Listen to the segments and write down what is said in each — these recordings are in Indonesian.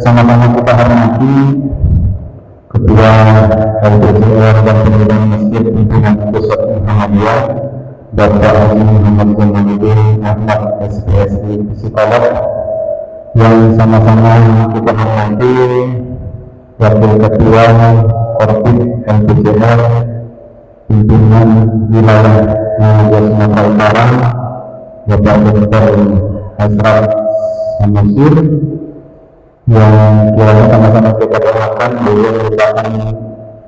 Sama-sama kita hormati Ketua LPCR dan Pengurus Masjid Pimpinan Pusat Muhammadiyah Bapak Haji Muhammad Zainuddin Ahmad SPSI Psikolog, yang sama-sama kita hormati Wakil Ketua Korbit LPCR Pimpinan Wilayah Muhammadiyah Sumatera Utara Bapak Dr. Hasrat Samusir, yang kiranya sama-sama kita doakan beliau merupakan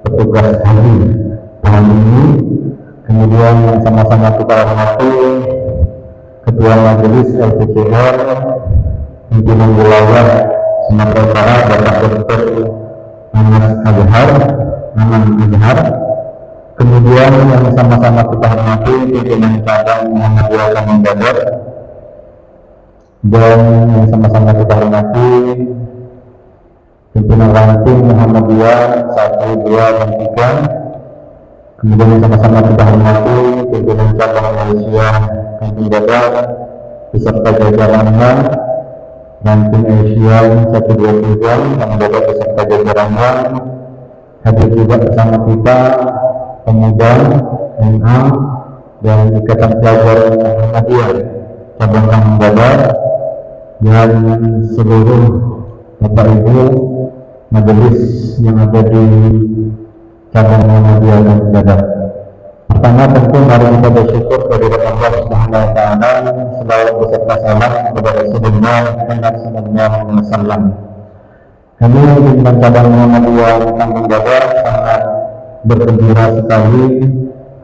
petugas haji tahun ini. Kemudian sama-sama kita hormati Ketua Majelis LPCR Pimpinan Wilayah Sumatera Utara Bapak Dr. Aman Azhar. Kemudian yang sama-sama kita hormati Pimpinan Cabang Muhammadiyah Kampung Badar, dan yang sama-sama kita hormati Pimpinan Ranting Muhammadiyah 1, 2, dan 3. Kemudian yang sama-sama kita hormati Pimpinan Cabang Malaysia Kampung Badar beserta jajarannya, Ranting Asia 1, 2, 3, Kampung Badar beserta jajarannya. Hadir juga bersama kita pemuda MA dan Ikatan Pelajar Muhammadiyah Cabang Kampung Badar, dan seluruh Bapak Ibu majelis yang ada di Cabang Muhammadiyah Kampung Badar. Pertama tentu mari kita bersyukur kepada Allah Subhanahu wa taala, selalu beserta salam kepada Rasulullah Muhammad sallallahu alaihi wasallam. Kami pimpinan Cabang Muhammadiyah Kampung Badar sangat bergembira sekali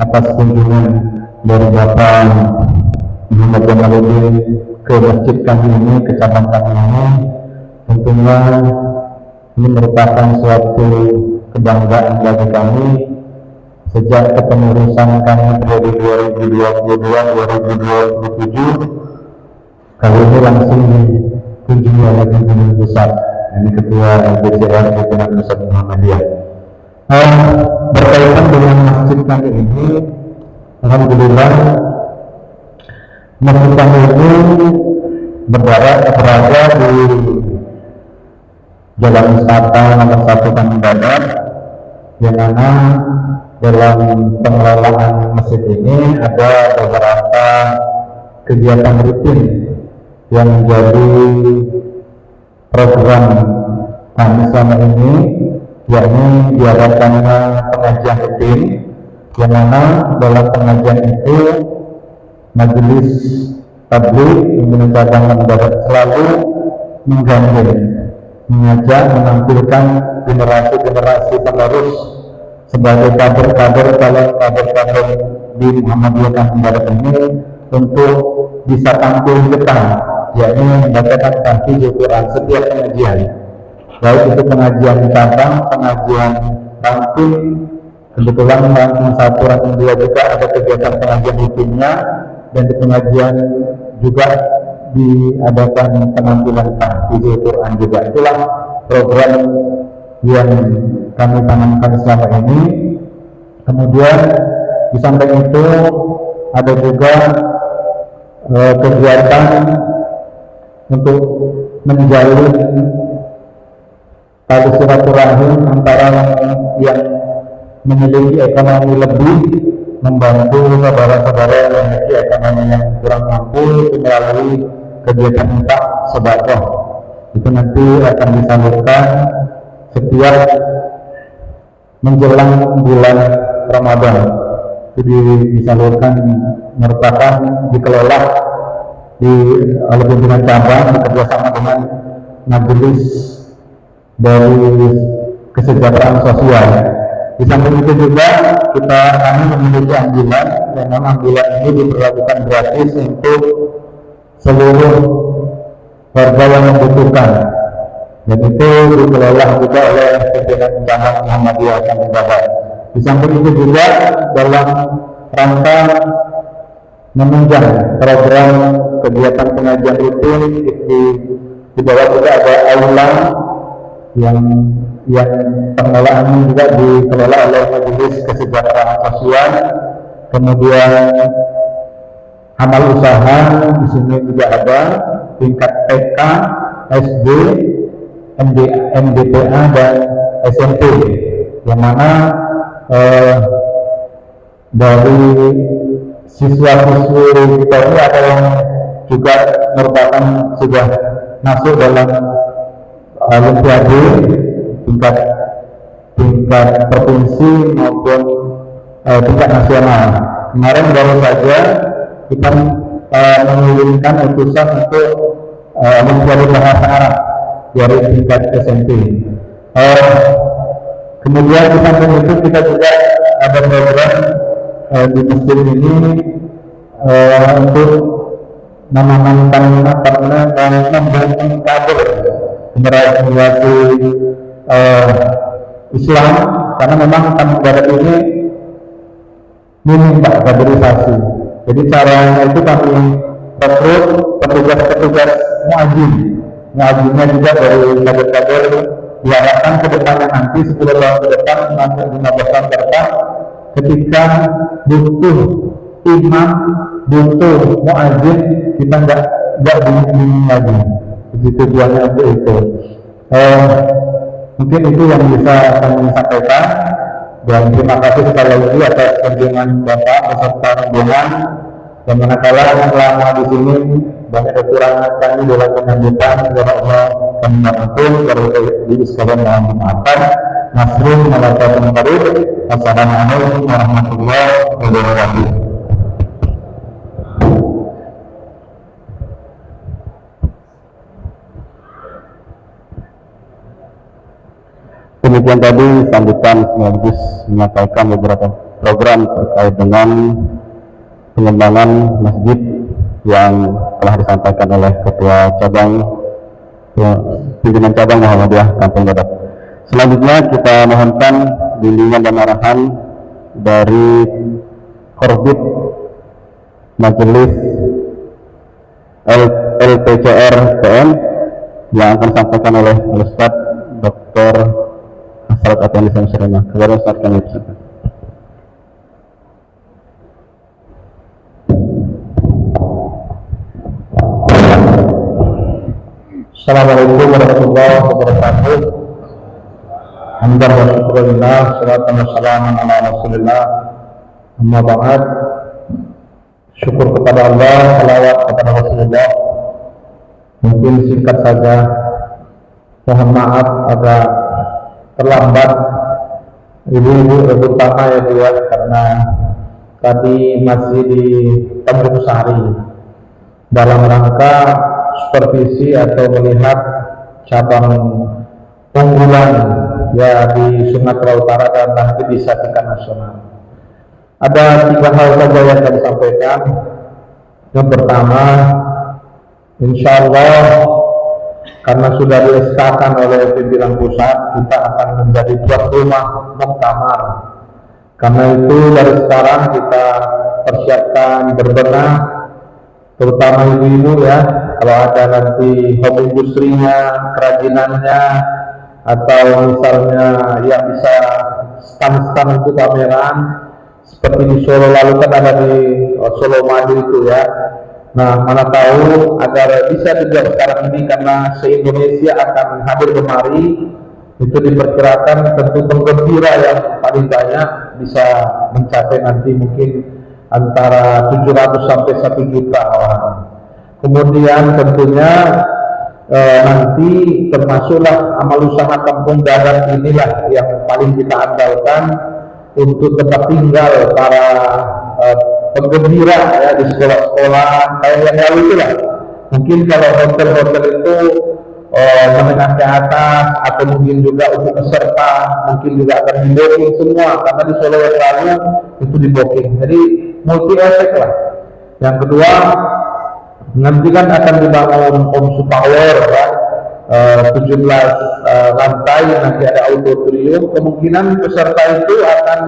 atas kunjungan dari Bapak Muhammad Zainuddin ke masjid kami ini, ke cabang kami ini. Tentunya ini merupakan suatu kebanggaan bagi kami. Sejak kepengurusan kami dari 2022-2027, kali ini langsung dikunjungi oleh pimpinan pusat, ini Ketua LPCR Pimpinan Pusat Muhammadiyah. Berkaitan dengan masjid kami ini, alhamdulillah masjid kami ini berada di Jalan Wisata nomor 1 Kampung Badar, yang mana dalam pengelolaan masjid ini ada beberapa kegiatan rutin yang menjadi program kami selama ini, yakni diadakannya pengajian rutin, yang mana dalam pengajian itu majelis tabligh pimpinan cabang Badar selalu menggandeng, mengajak, menampilkan generasi-generasi penerus sebagai kader-kader di Muhammadiyah Kampung Badar ini untuk bisa tampil di depan, yakni membacakan tahfidz Quran setiap pengajian, baik itu pengajian cabang, pengajian ranting. Kebetulan ranting 1, ranting 2 juga ada kegiatan pengajian rutinnya, dan di pengajian juga diadakan penampilan tahfidz Quran juga. Itulah program yang kami tanamkan selama ini. Kemudian di samping itu ada juga kegiatan untuk menjalin tali silaturahim antara yang memiliki ekonomi lebih, membantu saudara-saudara yang memiliki ekonomi yang kurang mampu melalui kegiatan infak sedekah. Itu nanti akan disalurkan setiap menjelang bulan Ramadan. Itu disalurkan, merupakan dikelola oleh pimpinan cabang bekerjasama dengan majelis dari kesejahteraan sosial. Di samping itu juga kami memiliki ambulan, dan ambulan ini diperlakukan gratis untuk seluruh warga yang membutuhkan, dan itu dikelola juga oleh pimpinan cabang Muhammadiyah Kampung Badar. Di samping itu juga dalam rangka menunjang program kegiatan pengajian rutin di bawah juga ada aula yang pengelolaannya juga dikelola oleh Majelis Kesejahteraan Sosial. Kemudian amal usaha di sini juga ada tingkat TK, SD, MDPA dan SMP, yang mana dari siswa-siswi kita ini ada yang juga merupakan sudah masuk dalam olimpiade tingkat provinsi maupun tingkat nasional. Kemarin baru saja kita mengirimkan utusan untuk olimpiade bahasa Arab dari tingkat SMP. Kemudian di samping itu kita juga ada program di masjid ini untuk menanamkan membangun kader generasi Islam, karena memang tamu ibadah ini minim kaderisasi. Jadi caranya itu kami rekrut petugas-petugas muadzinnya juga dari kader-kader, diharapkan ke depannya nanti 10 tahun ke depan, 15 tahun ke depan, ketika butuh imam, butuh muadzin, kita nggak bingung lagi. Begitu tujuannya untuk itu. Mungkin itu yang bisa kami sampaikan, dan terima kasih sekali lagi atas kunjungan Bapak beserta rombongan. Dan manakala selama di sini banyak kekurangan kami dalam penyambutan, semoga Allah kami maafkan, kalau di sekalian mohon dimaafkan. Nasrul Malaikatul Karim. Wassalamualaikum warahmatullahi wabarakatuh. Demikian tadi sambutan sekaligus menyampaikan beberapa program terkait dengan pengembangan masjid yang telah disampaikan oleh Ketua Cabang Pimpinan Cabang Muhammadiyah Kampung Badak. Selanjutnya kita mohonkan bimbingan dan arahan dari Korbit Majelis LPCR PM yang akan disampaikan oleh Ustaz Dr. Hasrat Atani Samsirina. Kepada Ustaz kami persilakan. Assalamualaikum warahmatullahi wabarakatuh. Alhamdulillah wa syukurillah, salatan wa salaman ala rasulillah. Amma ba'd. Syukur kepada Allah, salawat kepada Rasulullah. Mungkin singkat saja, mohon maaf agak terlambat ibu-ibu terutama ya Bu ya, karena tadi masih di Tanjung Sari dalam rangka supervisi atau melihat cabang unggulan ya di Sumatera Utara dan nanti bisa tingkat nasional. Ada 3 hal saja yang kami sampaikan. Yang pertama, insya Allah karena sudah dieskakan oleh pimpinan pusat, kita akan menjadi tuan rumah muktamar. Karena itu dari sekarang kita persiapkan berbenah, terutama ibu-ibu ya, kalau ada nanti home industrinya, kerajinannya, atau misalnya yang bisa stand-stand untuk pameran seperti di Solo lalu kan ada di Solo Maju itu ya. Nah, mana tahu agar bisa juga sekarang ini karena se-Indonesia akan hadir kemari, itu diperkirakan tentu penggembira yang paling banyak bisa mencapai nanti mungkin antara 700 sampai 1 juta orang. Kemudian tentunya nanti termasuklah amal usaha kampung darat inilah yang paling kita andalkan untuk tempat tinggal para penggembira ya di sekolah-sekolah kayak yang lalu itulah. Mungkin kalau hotel-hotel itu menengah ke atas atau mungkin juga untuk peserta mungkin juga akan di-booking semua, karena di Solo yang lalu itu di-booking. Jadi multi efek lah. Yang kedua, nanti kan akan dibangun Omsu Power ya, 17 lantai, nanti ada auditorium. Kemungkinan peserta itu akan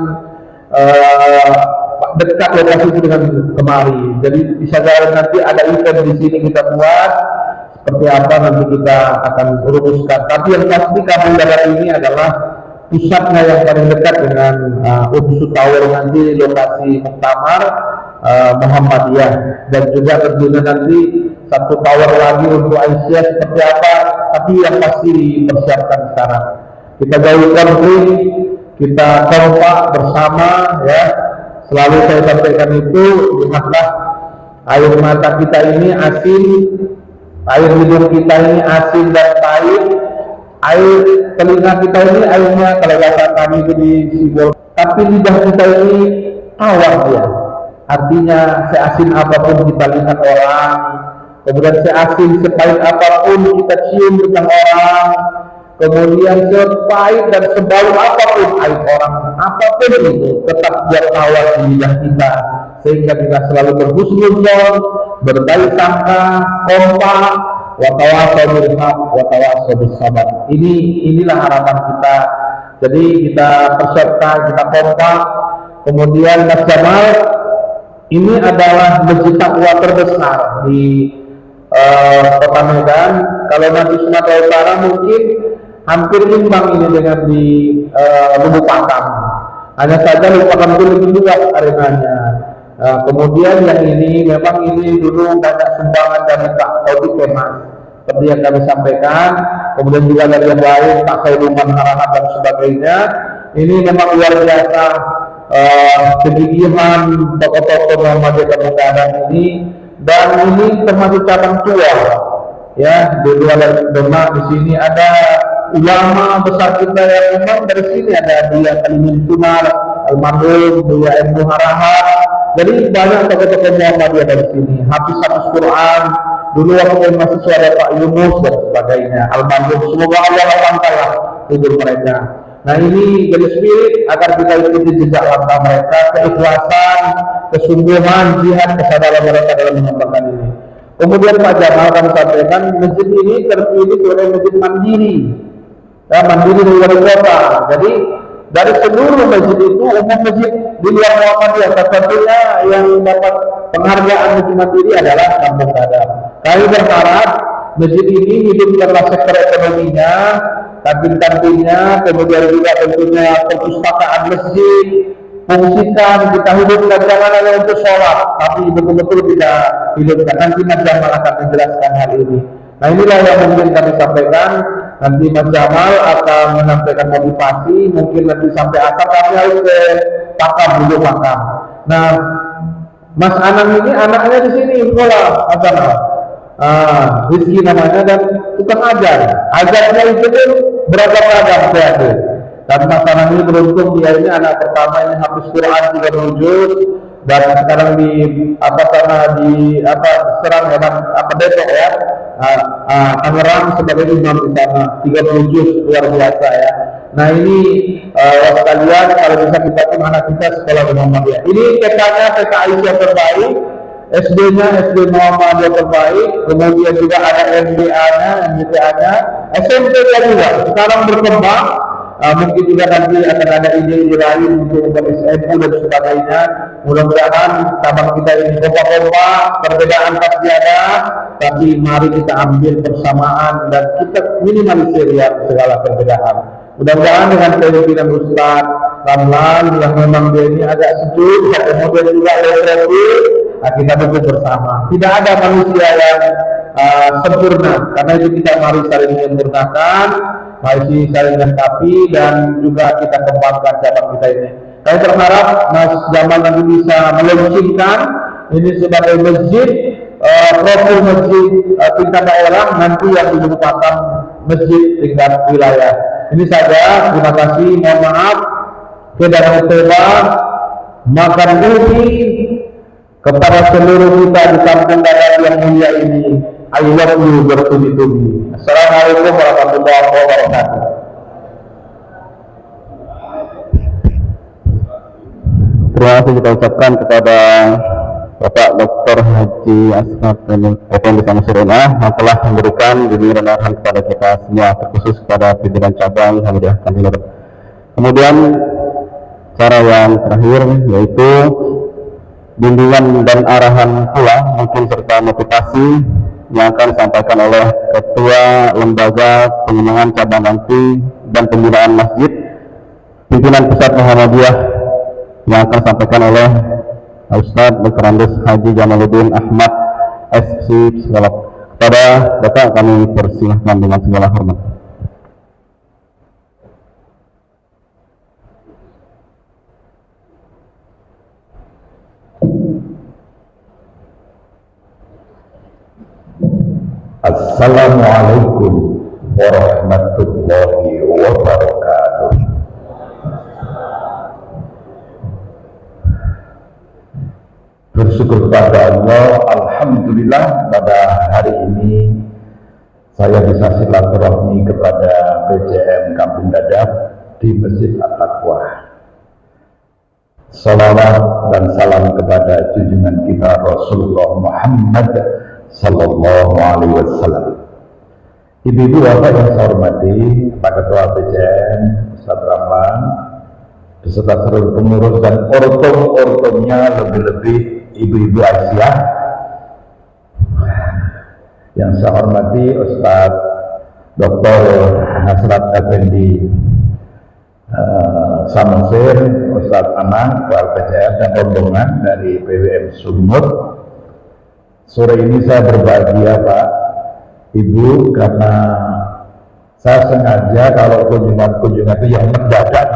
dekat lokasi itu dengan kemari. Jadi bisa jadi nanti ada event di sini kita buat, seperti apa nanti kita akan rumuskan. Tapi yang pasti Kampung Dadap ini adalah pusatnya yang paling dekat dengan Unsu Tower nanti, lokasi muktamar Muhammadiyah, dan juga tentunya nanti satu tower lagi untuk Aisyah seperti apa, tapi yang pasti dipersiapkan sekarang. Kita jauhi konflik, kita kompak bersama ya. Selalu saya sampaikan itu, lihatlah air mata kita ini asin, air hidung kita ini asin dan pahit, air telinga kita ini airnya kalau kata kami itu disimbol, tapi lidah kita ini tawar ya. Artinya seasin apapun kita lihat orang, kemudian seasin sepahit apapun kita cium tentang orang, kemudian sepahit dan sebau apapun aib orang, apapun itu tetap dia tawar di lidah kita, sehingga kita selalu berhusnuzon, berbaik sangka, kompak, watawasau bil haq, watawasau bis sabar. Inilah harapan kita. Jadi kita persiapkan, kita kompak. Kemudian Mas Jamal, ini adalah masjid takwa terbesar di Kota Medan. Kalau nanti Sumatera Utara mungkin hampir imbang ini dengan di Lubuk Pakam. Hanya saja Lubuk Pakam itu lebih luas arenanya. Kemudian yang ini memang ini dulu banyak sumbangan dari Pak Taufik Kemas, seperti yang kami sampaikan. Kemudian juga dari yang lain, Pak Khairuman Harahat dan sebagainya. Ini memang luar biasa kegigihan tokoh-tokoh Muhammadiyah Kampung Dadap ini, dan ini termasuk cabang tua ya. Di luar Demak di sini ada ulama besar kita yang memang dari sini, ada Buya Kalimin Sunar, almarhum Buya Ibnu Harahat. Jadi banyak tokoh-tokoh Muhammadiyah dari sini, hafiz Quran. Dulu waktu mahasiswa ada Pak Yunus dan sebagainya, almarhum. Semoga Allah lapangkanlah hidup mereka. Nah ini jadi spirit agar kita ikuti jejak langkah mereka, keikhlasan, kesungguhan, jihad, kesadaran mereka dalam mengamalkan ini. Kemudian Pak Jamal akan sampaikan, masjid ini terpilih oleh masjid mandiri, ya, mandiri di luar kota. Jadi dari seluruh masjid itu, umum masjid di luar Muhammadiyah, satu-satunya yang dapat penghargaan masjid mandiri adalah Kampung Dadap. Kami berharap masjid ini hidup dalam sektor ekonominya, kantin-kantinnya, kemudian juga tentunya perpustakaan masjid, fungsikan, kita hidupkan, jangan hanya untuk sholat, tapi betul-betul kita hidupkan. Nanti Mas Jamal akan menjelaskan hal ini. Nah inilah yang mungkin kami sampaikan. Nanti Mas Jamal akan menyampaikan motivasi, mungkin nanti sampai asar kami harus ke Pakam dulu Pakam. Nah Mas Anang ini anaknya di sini sekolah, Mas Anang. Rizky namanya, dan tukang ajar. Ajarnya itu pun beragam-agam kreatif. Dan Mas Anang ini beruntung, dia ini anak pertama ini hafiz Quran 30 juz, dan sekarang di Serang Depok ya, Tangerang sebagai imam di sana, 30 juz, luar biasa ya. Nah ini sekalian, kalau bisa kita pun anak kita sekolah di Muhammadiyah. Ini TK-nya TK Aisyah terbaik, SD-nya SD Muhammadiyah terbaik, kemudian juga ada MBA-nya, MBTA-nya, SMP-nya juga sekarang berkembang. Mungkin juga nanti akan ada ide-ide lain untuk SMU dan sebagainya. Mudah-mudahan cabang kita ini kompak-kompak, perbedaan pasti ada, tapi mari kita ambil persamaan dan kita minimalisir ya segala perbedaan. Mudah-mudahan dengan pimpinan Ustaz Ramlan yang memang dia ini agak sejuk, kemudian juga kreatif, kita duduk bersama. Tidak ada manusia yang sempurna, karena itu kita mari saling menyempurnakan, mari saling melengkapi, dan juga kita kembangkan cabang kita ini. Saya berharap Mas Jamal nanti bisa meluncurkan ini sebagai masjid, profil masjid tingkat daerah, nanti yang merupakan masjid tingkat wilayah. Ini saja, terima kasih, mohon maaf. Kedatangan teman makan ubi kepada seluruh kita di Kampung Dadap yang mulia ini. I love you bertubi-tubi. Assalamualaikum warahmatullahi wabarakatuh. Terima kasih kita ucapkan kepada Bapak Dr. Haji Ashraf Effendi Samsudinah yang telah memberikan bimbingan dan arahan kepada kita semua, terkhusus kepada pimpinan cabang Muhammadiyah Kampung Dadap. Kemudian cara yang terakhir yaitu bimbingan dan arahan pula mungkin serta motivasi yang akan disampaikan oleh Ketua Lembaga Pengembangan Cabang Nanti dan Pembinaan Masjid Pimpinan Pusat Muhammadiyah yang akan disampaikan oleh Ustadz Dr. Andes Haji Jamaluddin Ahmad SC Psikolog. Kepada Bapak kami persilahkan dengan segala hormat. Assalamualaikum warahmatullahi wabarakatuh. Bersyukur kepada Allah, alhamdulillah pada hari ini saya bisa silaturahmi kepada PCM Kampung Dadap di Masjid At-Taqwa. Salawat dan salam kepada junjungan kita Rasulullah Muhammad Sallallahu Alaihi Wasallam. Ibu-ibu bapak yang saya hormati, Pak Ketua PCM Ustaz Rahman beserta seluruh pengurus dan ortom-ortomnya, lebih-lebih ibu-ibu Aisyah yang saya hormati, Ustaz Dr. Hasrat Effendi Samosir, Ustaz Anang, Ketua PCM dan rombongan dari PWM Sumut. Sore ini saya berbahagia Pak Ibu karena saya sengaja kalau kunjungan-kunjungan itu yang mendadak.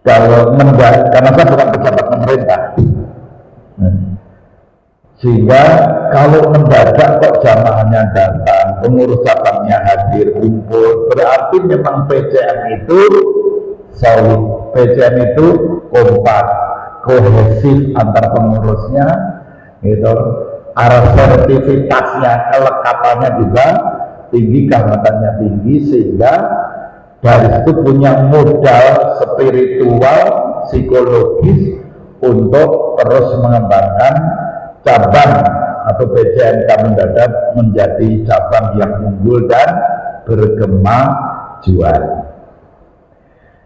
Kalau mendadak, karena saya bukan pejabat pemerintah, sehingga kalau mendadak kok jamaahnya datang, pengurus cabangnya hadir, kumpul, berarti memang PCM itu solid, PCM itu kompak, kohesif antar pengurusnya, gitu. Asertivitasnya, kelekatannya juga tinggi, kehormatannya tinggi, sehingga dari situ punya modal spiritual, psikologis untuk terus mengembangkan cabang atau PCM Kampung Dadap menjadi cabang yang unggul dan berkemajuan.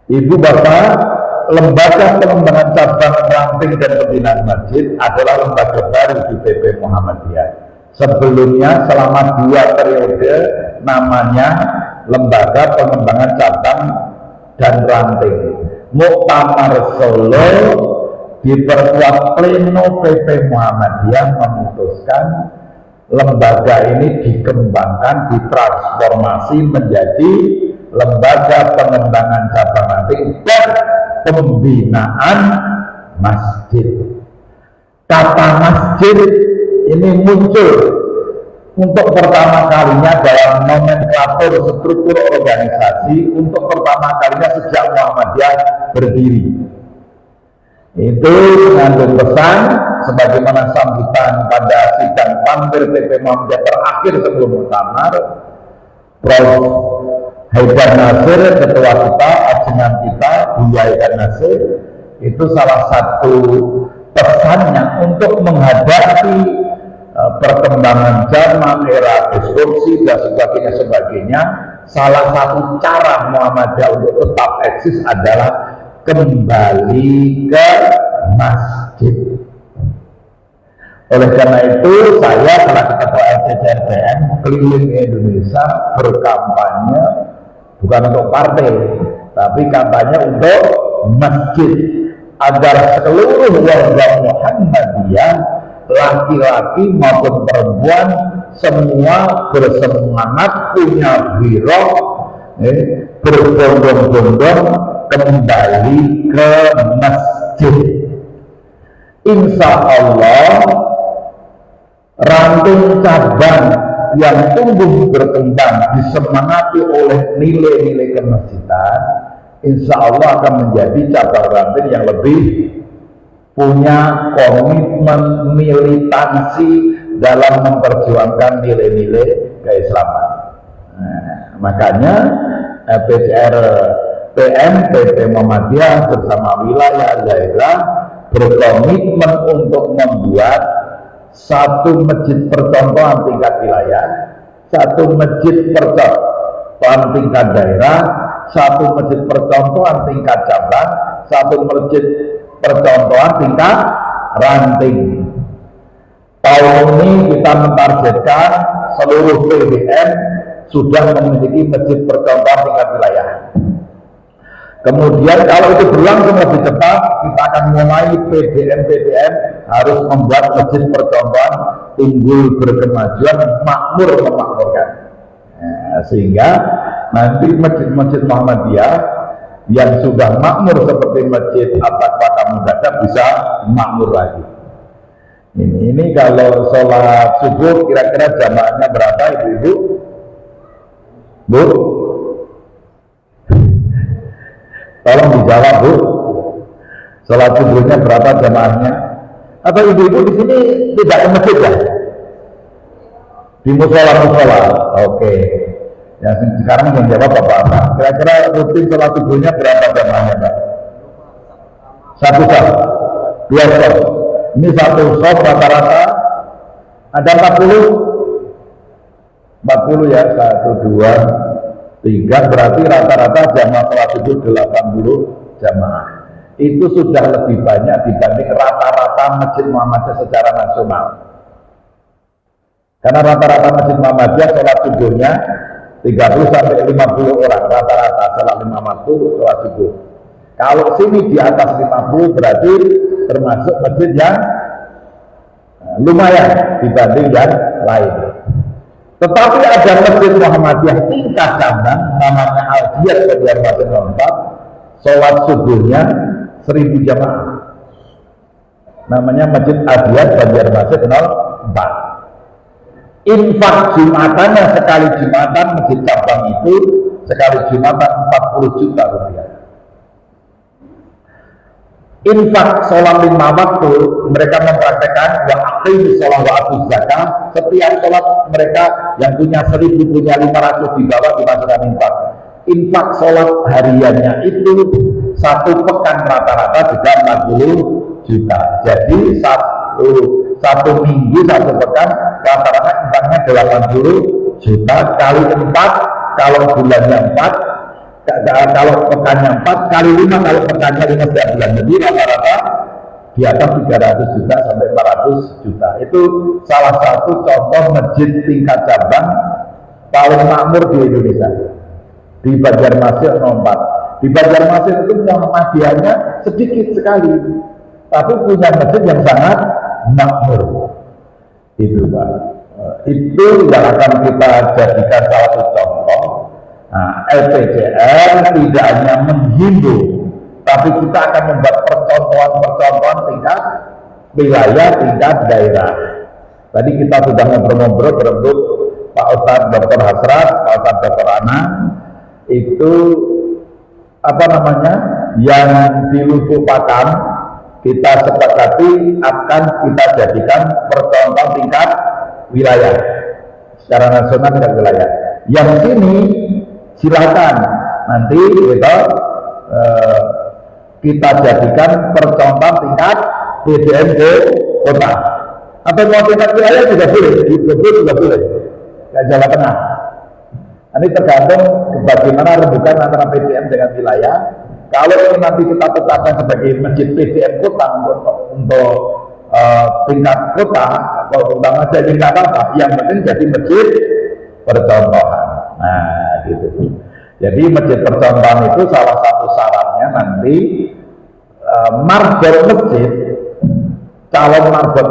Ibu bapak, Lembaga Pengembangan Cabang Ramping dan Pembinaan Masjid adalah lembaga baru di PP Muhammadiyah. Sebelumnya selama 2 periode namanya Lembaga Pengembangan Cabang dan Ranting. Muktamar Solo diperkuat pleno PP Muhammadiyah memutuskan lembaga ini dikembangkan, ditransformasi menjadi Lembaga Pengembangan Cabang Ranting dan Pembinaan Masjid. Kata masjid ini muncul untuk pertama kalinya dalam nomenklatur struktur organisasi untuk pertama kalinya sejak Muhammadiyah berdiri. Itu mengandung pesan sebagaimana sambutan pada sidang pampir PP Muhammadiyah terakhir sebelum muktamar, Prof. Haidar Nasir, ketua kita, ajengan kita, Buya Haidar Nasir, itu salah satu pesannya untuk menghadapi perkembangan zaman, era disrupsi dan sebagainya. Salah satu cara Muhammadiyah untuk tetap eksis adalah kembali ke masjid. Oleh karena itu, saya selaku ketua LPCRPM keliling Indonesia berkampanye bukan untuk partai, tapi kampanye untuk masjid, agar seluruh warga Muhammadiyah, laki-laki maupun perempuan, semua bersemangat, punya giroh, berbondong-bondong kembali ke masjid. Insya Allah ranting cabang yang tumbuh berkembang disemangati oleh nilai-nilai kemasjidan, insya Allah akan menjadi cabang ranting yang lebih punya komitmen militansi dalam memperjuangkan nilai-nilai keislaman. Makanya PCR PM PP Muhammadiyah bersama wilayah daerah berkomitmen untuk membuat satu masjid percontohan tingkat wilayah, satu masjid percontohan tingkat daerah, satu masjid percontohan tingkat cabang, satu masjid percontohan tingkat ranting. Tahun ini kita mentargetkan seluruh PDM sudah memiliki masjid percontohan tingkat wilayah. Kemudian kalau itu berlangsung lebih cepat, kita akan mulai PDM harus membuat masjid percontohan unggul berkemajuan, makmur memakmurkan. Nah, sehingga nanti masjid-masjid Muhammadiyah yang sudah makmur seperti masjid At-Taqwa Kamudaka bisa makmur lagi. Ini kalau sholat subuh kira-kira jamaahnya berapa ibu-ibu? Bu? Tolong dijawab Bu. Sholat subuhnya berapa jamaahnya? Atau ibu-ibu di sini tidak ke masjid ya? Di musola. Oke. Ya, sekarang yang jawab Bapak-Bapak. Kira-kira rutin sholat subuhnya berapa jamaahnya Pak? Satu shot, 2 shot. Ini satu shot rata-rata ada 40 ya, 1, 2, 3, berarti rata-rata jamaah sholat subuh 80 jamaah. Itu sudah lebih banyak dibanding rata-rata masjid Muhammadiyah secara nasional. Karena rata-rata masjid Muhammadiyah sholat subuhnya 30 sampai 50 orang rata-rata sholat 5 waktu sholat subuh. Kalau sini di atas 50 berarti termasuk masjid yang lumayan dibanding yang lain. Tetapi ada masjid Muhammadiyah tingkat cabang namanya Al-Jiyad Banjarmasin 04, sholat subuhnya 1000 jamaah. Namanya Masjid Al-Jiyad Banjarmasin 04. Infak Jumatannya sekali Jumatan masjid cabang itu sekali Jumatan 40 juta rupiah. Infak sholat 5 waktu mereka mempraktekkan wa aqimi sholat wa atuz zakah. Setiap sholat mereka yang punya 1000 punya 500 di bawah dimasukkan infak. Infak sholat hariannya itu 1 pekan rata-rata juga 40 juta. Jadi satu minggu 1 pekan rata-rata infaknya 80 juta kali 4, kalau bulannya 4, kalau pekannya 4 kali 5, kalau pekannya 15 bulan, jadi rata-rata di atas 300 juta sampai 400 juta. Itu salah satu contoh masjid tingkat cabang paling makmur di Indonesia, di Banjarmasin 04. Di Banjarmasin itu Muhammadiyahnya sedikit sekali, tapi punya masjid yang sangat makmur. Itu Pak, itu yang akan kita jadikan salah satu contoh. Nah, LPJR tidak hanya menghimbau, tapi kita akan membuat percontohan tingkat wilayah, tingkat daerah. Tadi kita sudah ngobrol-ngobrol berebut Pak Ustadz Dr. Hasrat, Pak Ustadz Dr. Ana, itu apa namanya, yang dilupakan kita sepakati akan kita jadikan percontohan tingkat wilayah secara nasional, tingkat wilayah. Yang sini silakan nanti kita jadikan percontohan tingkat PDM kota atau mau tingkat wilayah juga boleh, juga boleh, kayak Jawa Tengah. Ini tergantung bagaimana rembukan antara PDM dengan wilayah. Kalau ini nanti kita tetapkan sebagai masjid PDM kota untuk tingkat kota, kalau utama jadi nggak apa-apa, yang penting jadi masjid percontohan. Nah, gitu. Jadi masjid percontohan itu salah satu syaratnya nanti marbot masjid, calon marbot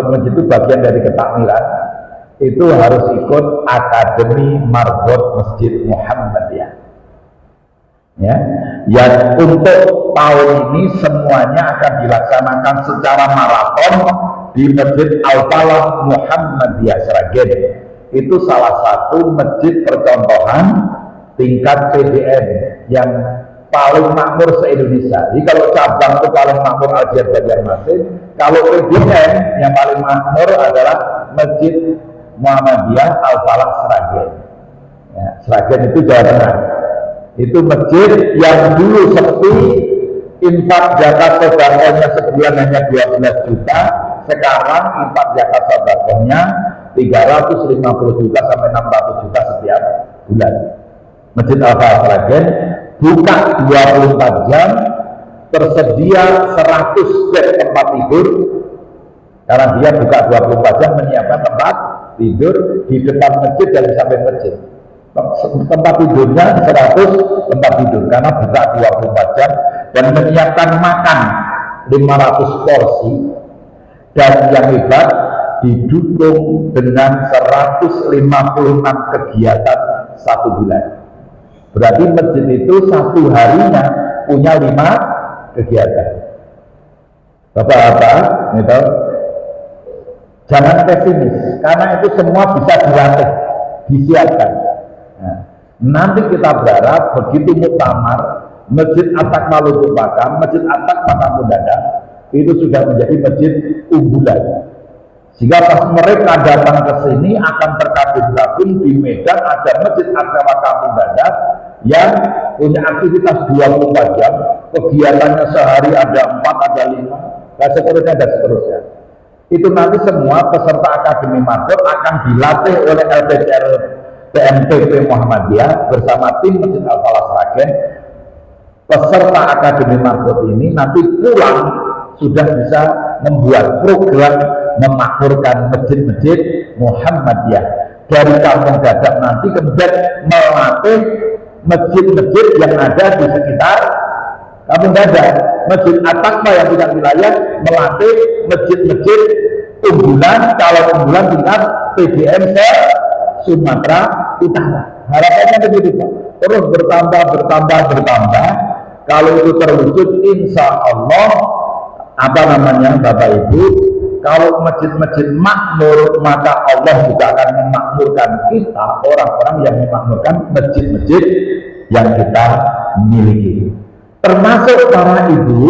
masjid itu bagian dari ketakmilan, itu harus ikut Akademi Marbot Masjid Muhammadiyah. Ya, yang untuk tahun ini semuanya akan dilaksanakan secara maraton di Masjid Al-Falah Muhammadiyah Sragen. Itu salah satu masjid percontohan tingkat PDM yang paling makmur se-Indonesia. Jadi kalau cabang itu paling makmur Al-Jiyad Banjarmasin, kalau PDM yang paling makmur adalah Masjid Muhammadiyah Al-Falah Sragen. Ya, Sragen itu Jawa Tengah. Itu masjid yang dulu sepi, infak zakat sedekahnya sebulan hanya 12 juta, sekarang infak zakat sedekahnya 350 juta sampai 600 juta setiap bulan. Masjid Al-Falah Sragen buka 24 jam, tersedia 100 bed tempat tidur, karena dia buka 24 jam menyiapkan tempat tidur di depan masjid dan di samping masjid. Tempat tidurnya 100 tempat tidur karena buka 24 jam dan menyiapkan makan 500 porsi, dan yang hebat didukung dengan 156 kegiatan 1 bulan. Berarti masjid itu 1 harinya punya 5 kegiatan. Bapak-bapak, gitu, jangan pesimis, karena itu semua bisa dilatih, disiapkan. Nah, nanti kita berharap begitu muktamar Masjid At-Takmalul Tubaka, Masjid At-Takmaka Mundada itu sudah menjadi masjid unggulan, sehingga pas mereka datang ke sini akan terkagum-kagum. Di Medan ada Masjid At-Takmaka Mundada yang punya aktivitas 24 jam, kegiatannya sehari ada 4, ada 5, dan seterusnya dan seterusnya. Itu nanti semua peserta Akademi Makmur akan dilatih oleh LPCR PMTP Muhammadiyah bersama tim Masjid Al-Falah Sragen. Peserta Akademi Makmur ini nanti pulang sudah bisa membuat program memakmurkan masjid-masjid Muhammadiyah dari Kampung Dadap, nanti kemudian melatih masjid-masjid yang ada di sekitar Kampung Dadap. Masjid At-Takma yang punya wilayah melatih masjid-masjid unggulan, calon unggulan tingkat PDM se Sumatera Utara. Harapannya begitu Pak, terus bertambah. Kalau itu terwujud, insya Allah Bapak Ibu, kalau masjid-masjid makmur, maka Allah juga akan memakmurkan kita, orang-orang yang memakmurkan masjid-masjid yang kita miliki. Termasuk para ibu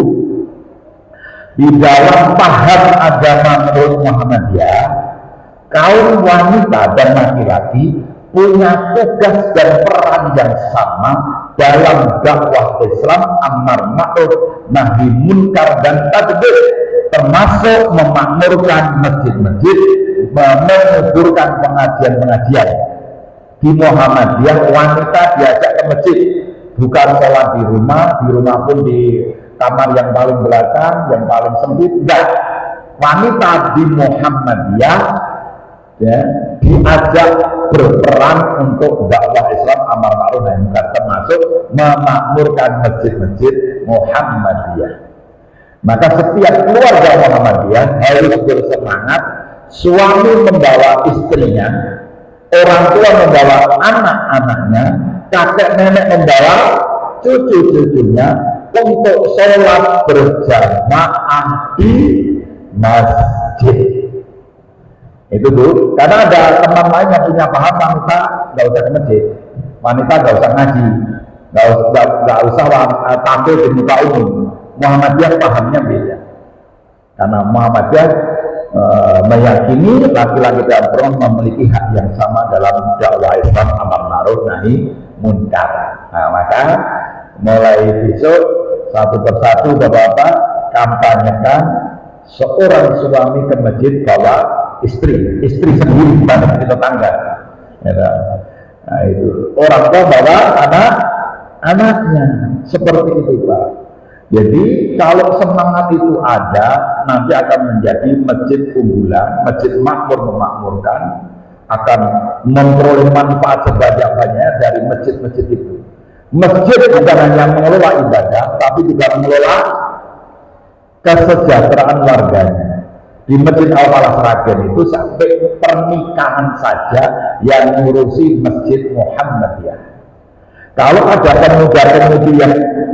di dalam paham agama menurut Muhammadiyah, kaum wanita dan laki-laki punya tugas dan peran yang sama dalam dakwah Islam, amar ma'ruf nahi munkar dan tadbir, termasuk memakmurkan masjid-masjid, menguburkan pengajian-pengajian. Di Muhammadiyah wanita diajak ke masjid, bukan sholat di rumah pun di kamar yang paling belakang, yang paling sempit. Enggak, wanita di Muhammadiyah ya, diajak berperan untuk dakwah Islam, amar ma'ruf nahi munkar, termasuk memakmurkan masjid-masjid Muhammadiyah. Maka setiap keluarga Muhammadiyah harus bersemangat, suami membawa istrinya, orang tua membawa anak-anaknya, kakek nenek membawa cucu-cucunya untuk sholat berjamaah di masjid. Itu dulu, karena ada teman lain yang punya paham wanita nggak usah ke masjid, wanita nggak usah ngaji, nggak usah tampil di muka umum. Muhammadiyah pahamnya beda, karena Muhammadiyah meyakini laki-laki dan perempuan memiliki hak yang sama dalam dakwah Islam, amar ma'ruf nahi munkar. Nah, maka mulai besok satu persatu Bapak-bapak kampanyekan seorang suami ke masjid bawa istri sendiri, bukan istri tetangga. Nah, itu orang tua bawa anak-anaknya, seperti itu Pak. Jadi kalau semangat itu ada, nanti akan menjadi masjid unggulan, masjid makmur memakmurkan, akan memperoleh manfaat sebanyak-banyaknya dari masjid-masjid itu. Masjid bukan hanya mengelola ibadah, tapi juga mengelola kesejahteraan warganya. Di Masjid Al-Falah Sragen itu sampai pernikahan saja yang ngurusi Masjid Muhammadiyah. Kalau ada pemuda-pemudi yang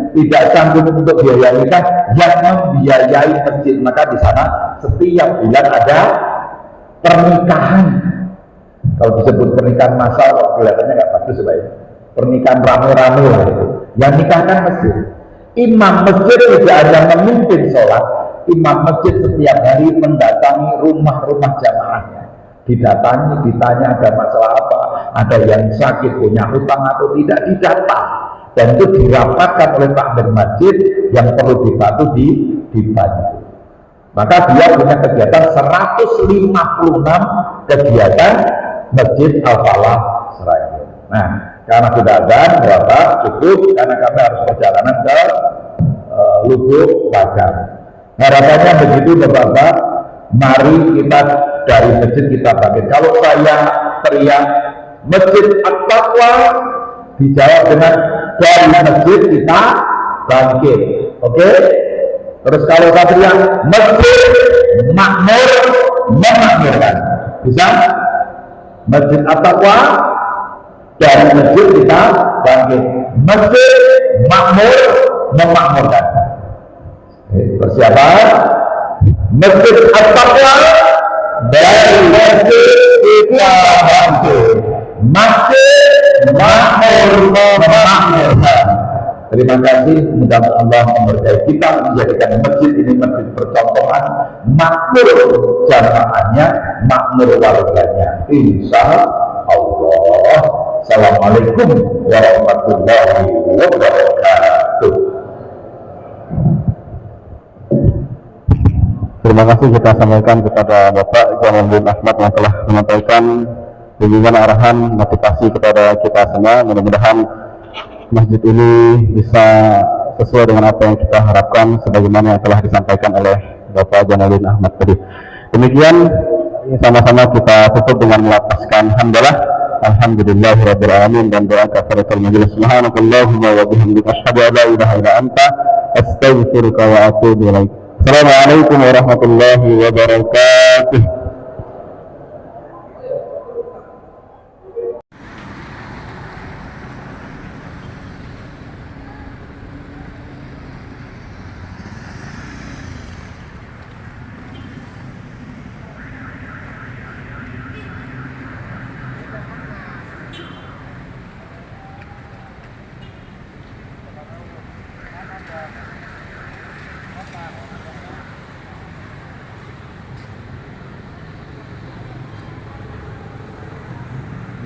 tidak sanggup untuk biaya nikah, yang membiayai masjid, maka di sana setiap bulan ada pernikahan. Kalau disebut pernikahan massal, kok kelihatannya nggak bagus sebaiknya. Pernikahan rame-rame lah itu. Yang nikahkan masjid. Imam masjid tidak hanya memimpin sholat, imam masjid setiap hari mendatangi rumah-rumah jamaahnya. Didatangi, ditanya ada masalah apa, ada yang sakit, punya hutang atau tidak, didata. Dan itu dirapatkan oleh takmir masjid, yang perlu dibantu dibantu. Maka dia punya kegiatan 156 kegiatan Masjid Al-Falah Sragen. Nah, karena sudah ada Bapak cukup, karena kami harus perjalanan ke lubuk padang. Harapannya begitu Bapak-Bapak, mari kita dari masjid kita bangkit. Kalau saya teriak Masjid At-Taqwa, dijawab dengan dari masjid kita bangkit. Oke? Terus kalau saya teriak Masjid Makmur, memakmurkan. Bisa? Masjid At-Taqwa, dari masjid kita bangkit. Masjid Makmur, memakmurkan. Persiapan. Masjid At-Taqwa, dari masjid kita bangkit. Masjid Makmur, memakmurkan. Terima kasih, mudah-mudahan Allah memberkahi kita menjadikan masjid ini masjid percontohan, makmur jamaahnya, makmur warganya. Insya Allah. Assalamualaikum warahmatullahi wabarakatuh. Terima kasih kita sampaikan kepada Bapak Jamaluddin Ahmad yang telah menyampaikan bimbingan arahan motivasi kepada kita semua. Mudah-mudahan masjid ini bisa sesuai dengan apa yang kita harapkan sebagaimana yang telah disampaikan oleh Bapak Jamaluddin Ahmad tadi. Demikian, sama-sama kita tutup dengan melafazkan hamdalah, alhamdulillahirabbil alamin, dan doa kafaratul majelis. Subhanakallahumma wa bihamdika asyhadu an la ilaha illa anta astaghfiruka wa atubu ilaik. Assalamualaikum warahmatullahi wabarakatuh.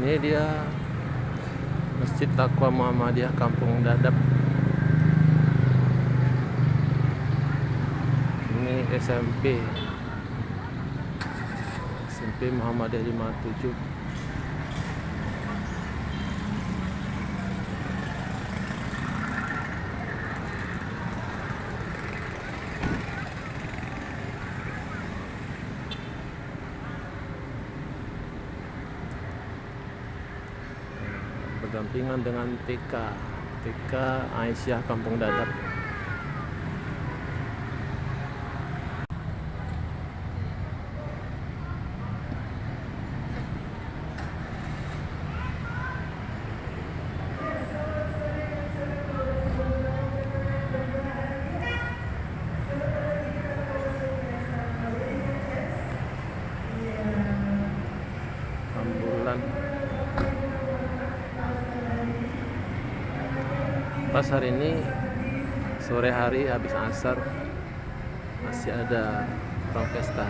Ini dia Masjid Taqwa Muhammadiyah Kampung Dadap. Ini SMP Muhammadiyah 57. Berdampingan dengan TK Aisyah Kampung Dadap. Ambulan. Pas hari ini sore hari habis asar masih ada orang pesta.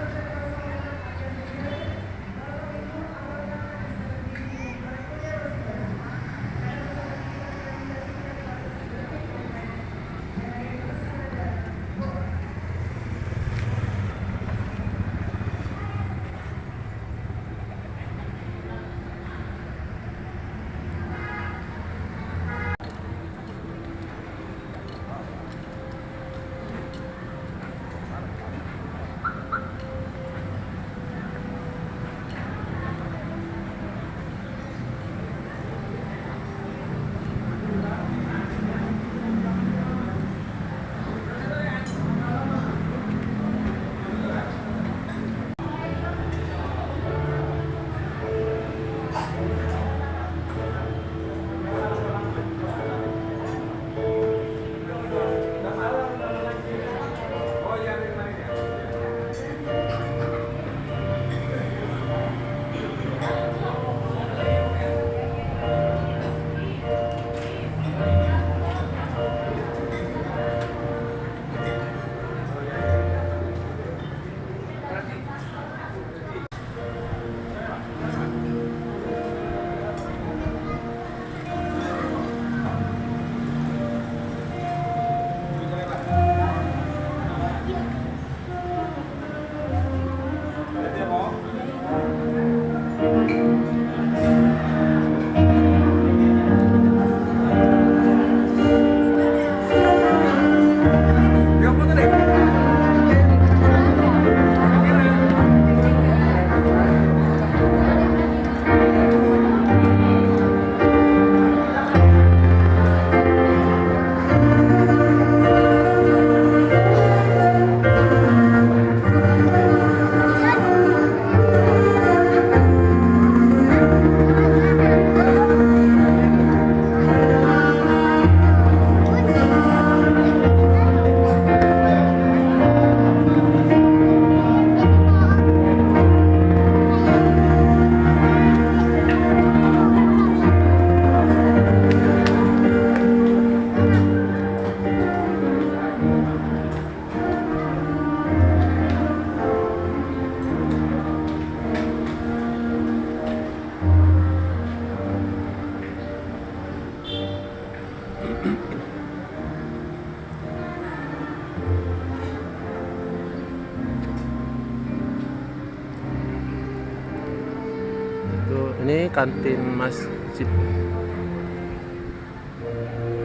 Ini kantin masjid,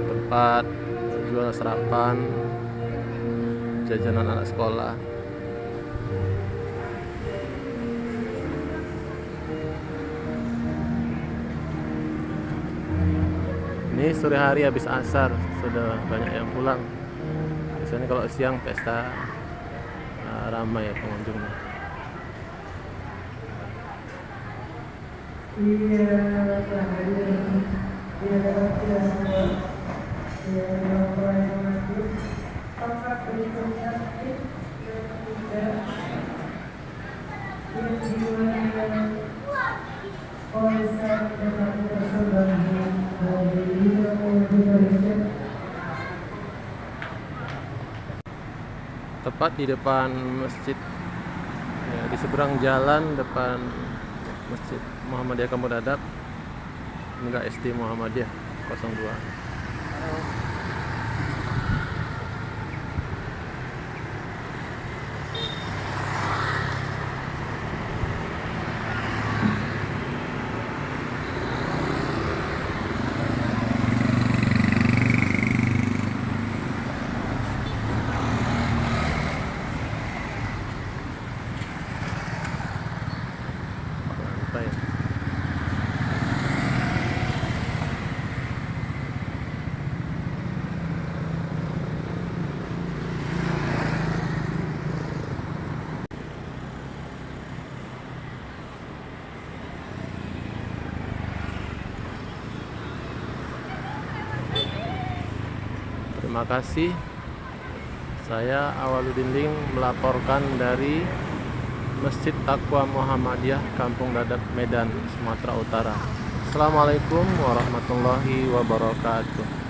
tempat jual sarapan, jajanan anak sekolah. Ini sore hari habis asar, sudah banyak yang pulang. Biasanya kalau siang pesta ramai ya pengunjungnya. Tepat di depan masjid, ya, di seberang jalan depan Masjid Muhammadiyah Kampung Dadap, enggak SD Muhammadiyah 02. Lantai. Terima kasih. Saya Awaludin Ling melaporkan dari Masjid Taqwa Muhammadiyah Kampung Dadap, Medan, Sumatera Utara. Assalamualaikum warahmatullahi wabarakatuh.